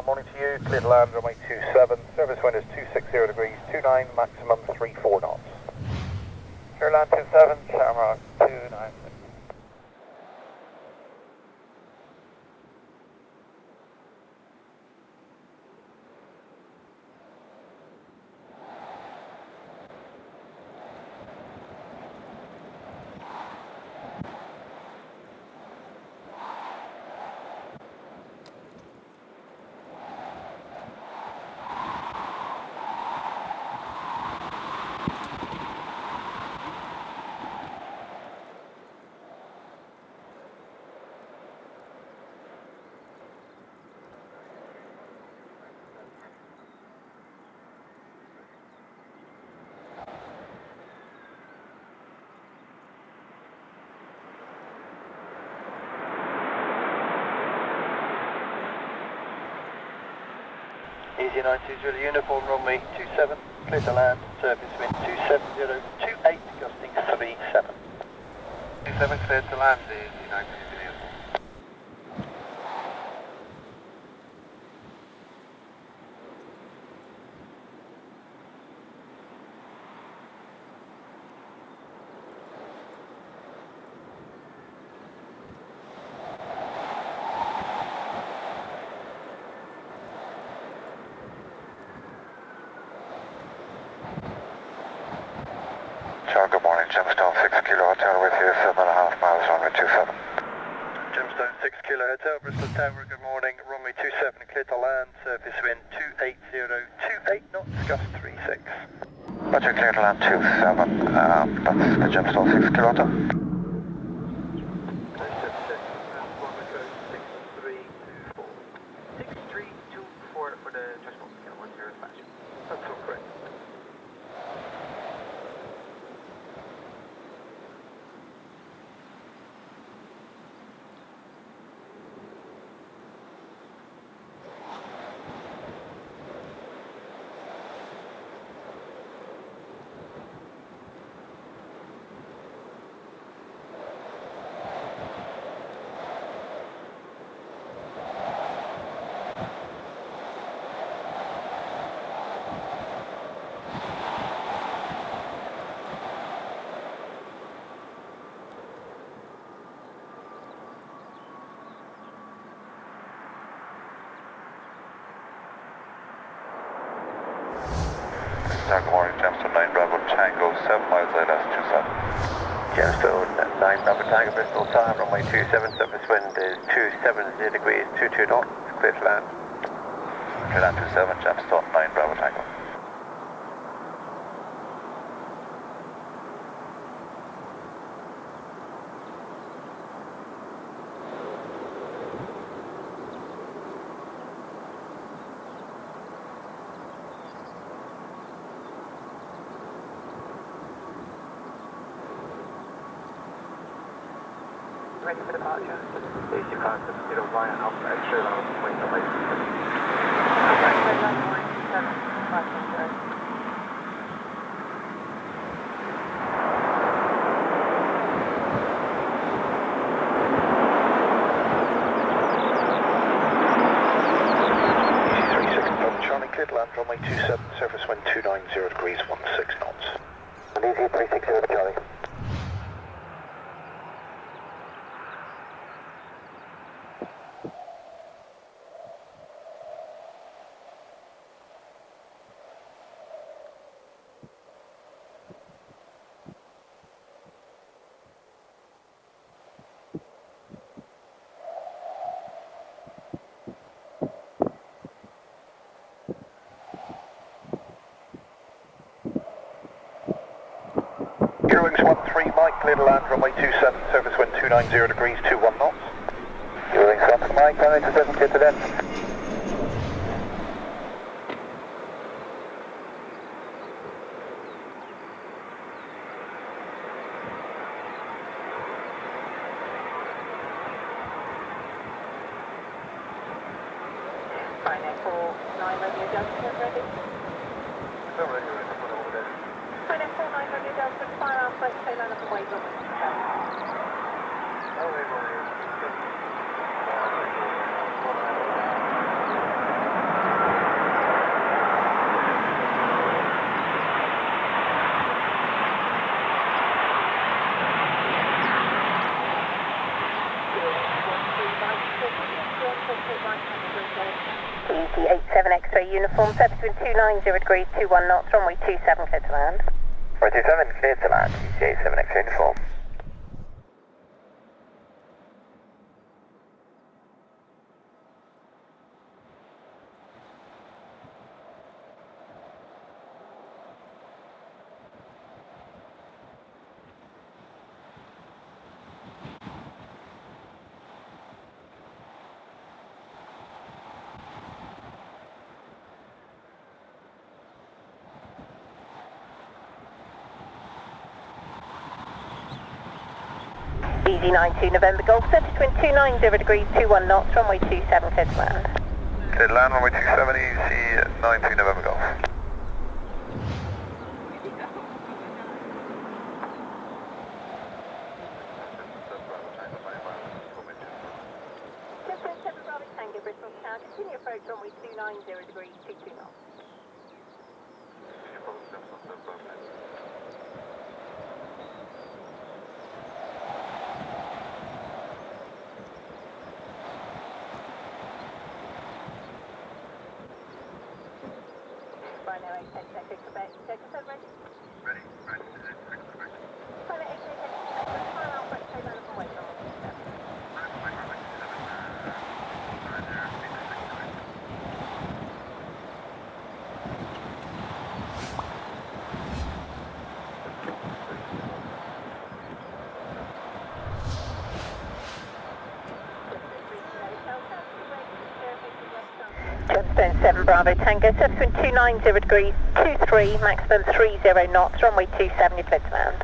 morning to you. Clear to land, runway 27. Service wind is 260 degrees, 29, maximum 34 knots. Clear land 27, Shamrock 296. Easy 920 uniform, runway 27, clear to land, surface wind 270, 28, gusting 37. 27 clear to land, Easy 920 uniform. Good morning, Gemstone 6 Kilo Hotel with you, 7.5 miles, runway 27. Gemstone 6 Kilo Hotel, Bristol Tower, good morning, runway 27, clear to land, surface wind 280, 28 knots, gust 36. Roger, clear to land 27, that's the Gemstone 6 Kilo Hotel. For the transport scale 10 dispatch. That's all correct. Good morning, Gemstone 9 Bravo Tango, 7 miles LS 27. Gemstone 9 Bravo Tango, Bristol Tower, runway 27, surface wind is 270 degrees, 22 knots, clear to land. Clear land 27, Gemstone 9 Bravo Tango. Ready for departure. Please depart to zero via Alpha Extra level point away. Charlie, clear to land, runway 27, surface wind 290 degrees, 16 knots. Easy 360 Charlie. Eurowings 13 Mike, clear to land, runway 27, surface wind 290 degrees, 21 knots. Eurowings 13 Mike, runway 27, clear to land. Ryanair 49 Radio Delta, ready? No radio, over there. Ryanair 49 Radio Delta, fire our first tail line of the wave on the Yankee 87 X-ray uniform, service wind 290 degrees, 21 knots, runway 27 clear to land. Runway 27 clear to land, Yankee 87 X-ray uniform. Easy 92 November Golf, service wind 290 degrees, 21 knots, runway 27 clear to land. Clear to land, runway 27, easy 92 November Golf. Just 7 Bravo Tango, Bristol Tower. Continue approach runway 290 degrees, 22 knots. Ryanair A320, Quebec, Exeter, ready? Ready. Ryanair A320, fire Alpha, X-ray line up and wait on 27. Gemstone 7 Bravo Tango, service wind 290 degrees, 23, maximum 30 knots, runway 27, you're clear to land.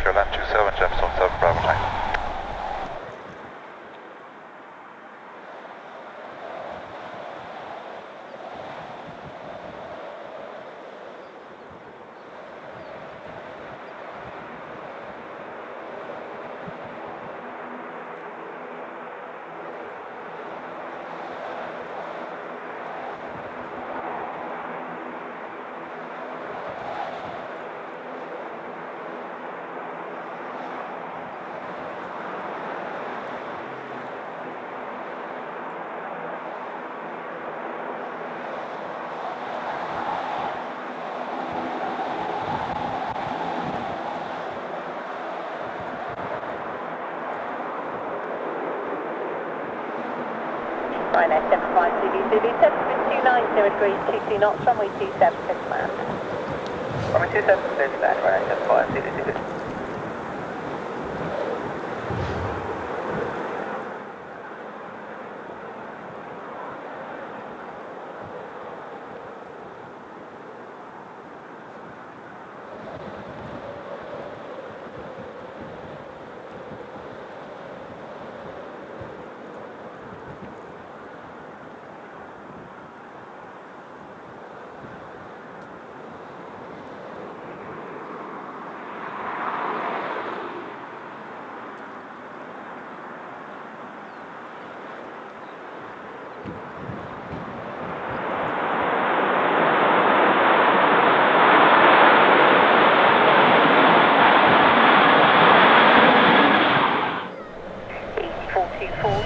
Clear land 27, Gemstone 7 Bravo Tango. Ryanair 75 Zulu, service wind 290 degrees, 22 knots, runway 27 clear to land. Runway 27 clear to land, Ryanair 75 Zulu.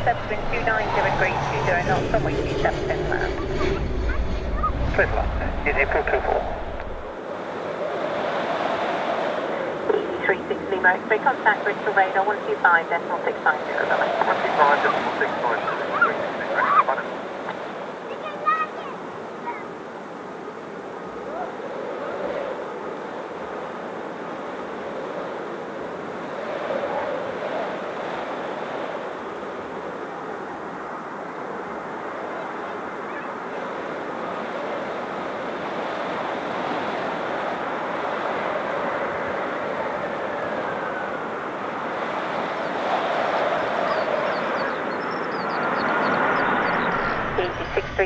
Service wind 290 degrees, 20 knots, runway 27 clear to land. Clear to land, easy 424. Easy 36 Lima X-ray, contact Bristol radar 125.690, Dublin. 125.690.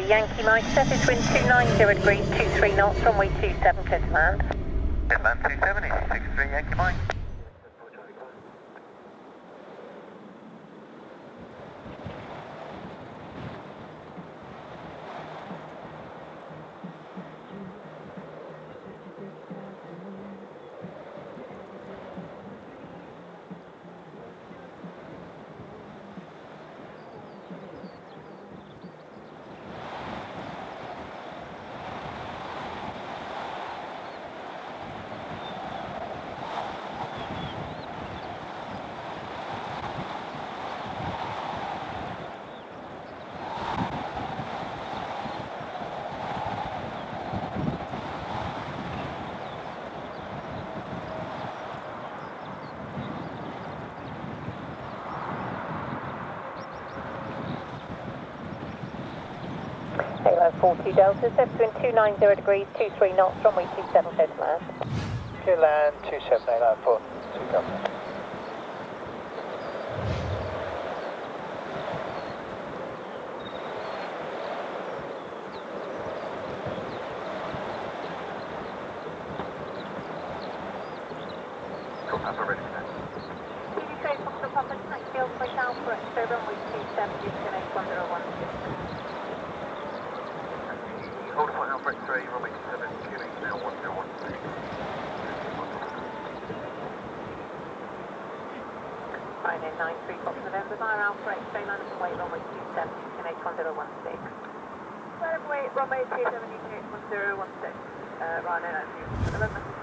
Yankee Mike, surface wind 290 degrees, 23 knots, runway 27 clear to land. Clear land 27, easy 63 Yankee Mike. 40 Delta, subsequent 290 degrees, 23 knots, runway 27, clear to land. Clear land 278 out for 2 Delta. Papa ready for that. TD from the Papa Snack Field, by Alpha Exeter, runway 270, destination 1016. Hold for Alpha X-ray, runway 27, QH now 1016. Ryanair 93 Fox November via Alpha X-ray, line up and wait, runway 270, QH 1016. Line up and wait, runway 270, QH 1016. Ryanair 93 November.